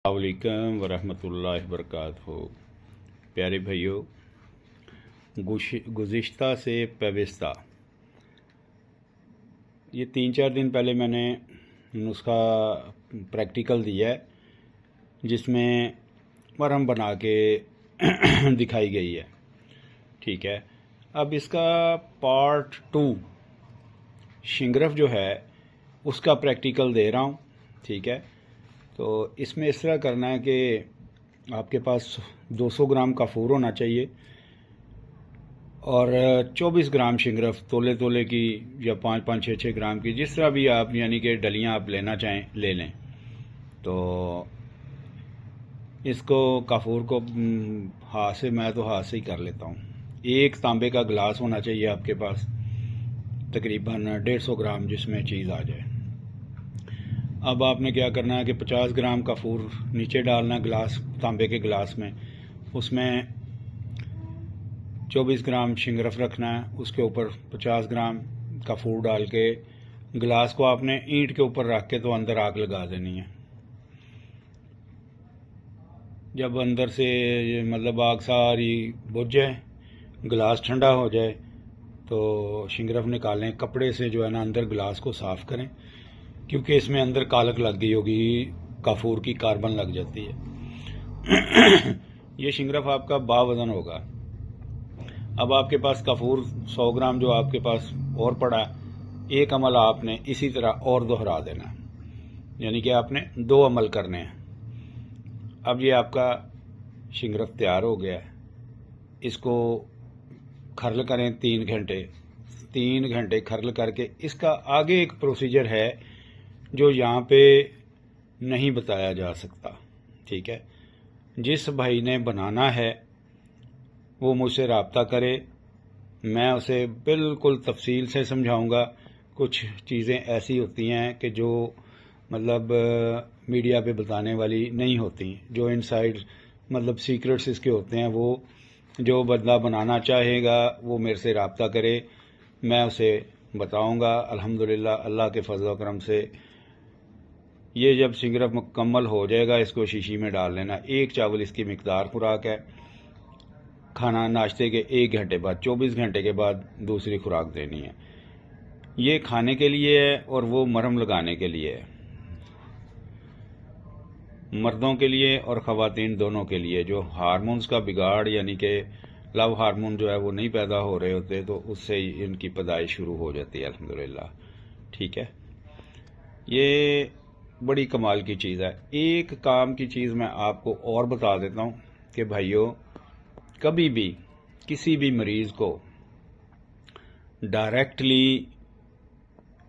अस्सलाम वालेकुम वरहमतुल्लाहि वबरकातुहू। प्यारे भाइयों, गुज़िश्ता से पेवस्ता, ये 3-4 दिन पहले मैंने नुस्खा प्रैक्टिकल दिया है जिसमें मरहम बना के दिखाई गई है। ठीक है, अब इसका पार्ट 2 शिंगरफ जो है उसका प्रैक्टिकल दे रहा हूँ। ठीक है, तो इसमें इस तरह करना है कि आपके पास 200 ग्राम काफूर होना चाहिए और 24 ग्राम शिंगरफ तोले की या 5-5, 6-6 ग्राम की, जिस तरह भी आप यानी कि डलियां आप लेना चाहें ले लें। तो इसको काफूर को हाथ से, मैं तो हाथ से ही कर लेता हूँ। एक तांबे का गिलास होना चाहिए आपके पास, तकरीबन 150 ग्राम जिसमें चीज़ आ जाए। अब आपने क्या करना है कि 50 ग्राम काफूर नीचे डालना गिलास, तांबे के गिलास में, उसमें 24 ग्राम शिंगरफ रखना है, उसके ऊपर 50 ग्राम काफूर डाल के गिलास को आपने ईंट के ऊपर रख के तो अंदर आग लगा देनी है। जब अंदर से मतलब आग सारी बुझ जाए, गिलास ठंडा हो जाए, तो शिंगरफ निकालें, कपड़े से जो है ना अंदर गिलास को साफ़ करें, क्योंकि इसमें अंदर कालक लग गई होगी, काफूर की कार्बन लग जाती है। ये शिंगरफ आपका बावजन होगा। अब आपके पास काफूर 100 ग्राम जो आपके पास और पड़ा है, एक अमल आपने इसी तरह और दोहरा देना, यानी कि आपने 2 अमल करने हैं। अब ये आपका शिंगरफ तैयार हो गया है। इसको खर्ल करें 3 घंटे खर्ल करके। इसका आगे एक प्रोसीजर है जो यहाँ पे नहीं बताया जा सकता। ठीक है, जिस भाई ने बनाना है वो मुझसे रब्ता करे, मैं उसे बिल्कुल तफसील से समझाऊंगा। कुछ चीज़ें ऐसी होती हैं कि जो मतलब मीडिया पे बताने वाली नहीं होती, जो इनसाइड मतलब सीक्रेट्स इसके होते हैं। वो जो बंदा बनाना चाहेगा वो मेरे से रब्ता करे, मैं उसे बताऊंगा। अल्हम्दुलिल्लाह, अल्लाह के फजल व करम से ये जब शिंगरफ मुकम्मल हो जाएगा, इसको शीशी में डाल लेना। 1 चावल इसकी मिकदार खुराक है। खाना नाश्ते के 1 घंटे बाद, 24 घंटे के बाद दूसरी खुराक देनी है। ये खाने के लिए है और वो मरहम लगाने के लिए है, मर्दों के लिए और ख़वातीन दोनों के लिए। जो हार्मोन्स का बिगाड़, यानी कि लव हार्मोन जो है वो नहीं पैदा हो रहे होते, तो उससे इनकी पैदाइश शुरू हो जाती है अल्हम्दुलिल्लाह। ठीक है, ये बड़ी कमाल की चीज़ है। एक काम की चीज़ मैं आपको और बता देता हूँ कि भाइयों, कभी भी किसी भी मरीज़ को डायरेक्टली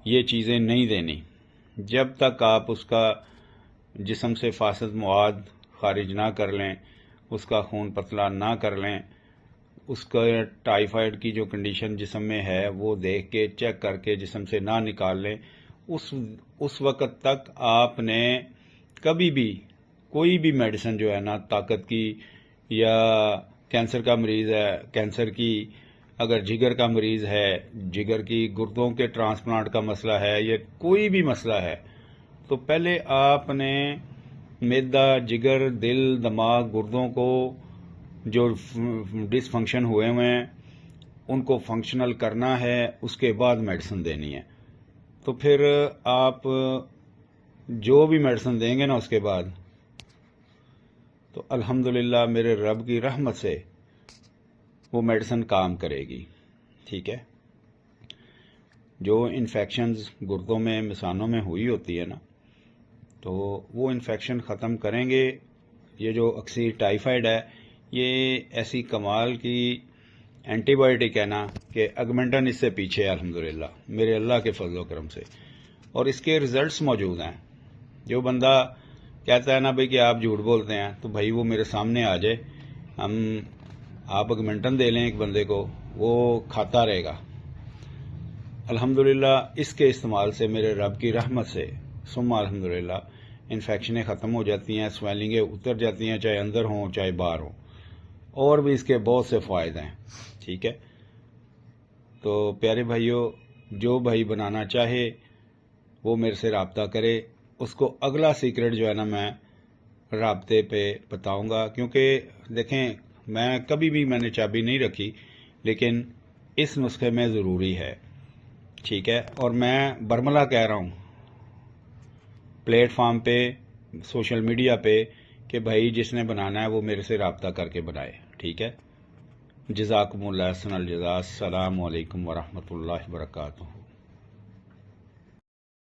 ये चीज़ें नहीं देनी जब तक आप उसका जिस्म से फासद मवाद खारिज ना कर लें, उसका खून पतला ना कर लें, उसका टाइफाइड की जो कंडीशन जिस्म में है वो देख के चेक करके जिस्म से ना निकाल लें। उस वक़्त तक आपने कभी भी कोई भी मेडिसिन जो है ना, ताकत की, या कैंसर का मरीज़ है कैंसर की, अगर जिगर का मरीज़ है जिगर की, गुर्दों के ट्रांसप्लांट का मसला है, या कोई भी मसला है, तो पहले आपने मैदा, जिगर, दिल, दिमाग, गुर्दों को जो डिसफंक्शन हुए हैं उनको फंक्शनल करना है, उसके बाद मेडिसिन देनी है। तो फिर आप जो भी मेडिसिन देंगे ना उसके बाद, तो अल्हम्दुलिल्लाह मेरे रब की रहमत से वो मेडिसिन काम करेगी। ठीक है, जो इन्फेक्शंस गुर्दों में, मिसानों में हुई होती है ना, तो वो इन्फेक्शन ख़त्म करेंगे। ये जो अक्सर टाइफाइड है, ये ऐसी कमाल की एंटीबायोटिक है ना कि अगमेंटन इससे पीछे है अल्हम्दुलिल्लाह, मेरे अल्लाह के फजल करम से। और इसके रिजल्ट्स मौजूद हैं। जो बंदा कहता है ना भाई कि आप झूठ बोलते हैं, तो भाई वो मेरे सामने आ जाए, आप अगमेंटन दे लें एक बंदे को, वो खाता रहेगा अल्हम्दुलिल्लाह। इसके इस्तेमाल से मेरे रब की रहमत से सुम्मा अल्हम्दुलिल्लाह इन्फेक्शनें ख़त्म हो जाती हैं, स्वेलिंगें उतर जाती हैं, चाहे अंदर हों चाहे बाहर हों। और भी इसके बहुत से फ़ायदे हैं। ठीक है, तो प्यारे भाइयों, जो भाई बनाना चाहे वो मेरे से रब्ता करे। उसको अगला सीक्रेट जो है ना मैं رابطے پہ بتاؤں گا، کیونکہ دیکھیں میں نے چابی نہیں رکھی، لیکن اس نسخے میں ضروری ہے، ٹھیک ہے۔ اور میں برملا کہہ رہا ہوں پلیٹ فارم پہ، سوشل میڈیا پہ، کہ بھائی جس نے بنانا ہے وہ میرے سے رابطہ کر کے بنائے، ٹھیک ہے۔ جزاکم اللہ احسن الجزا۔ السلام علیکم ورحمۃ اللہ وبرکاتہ۔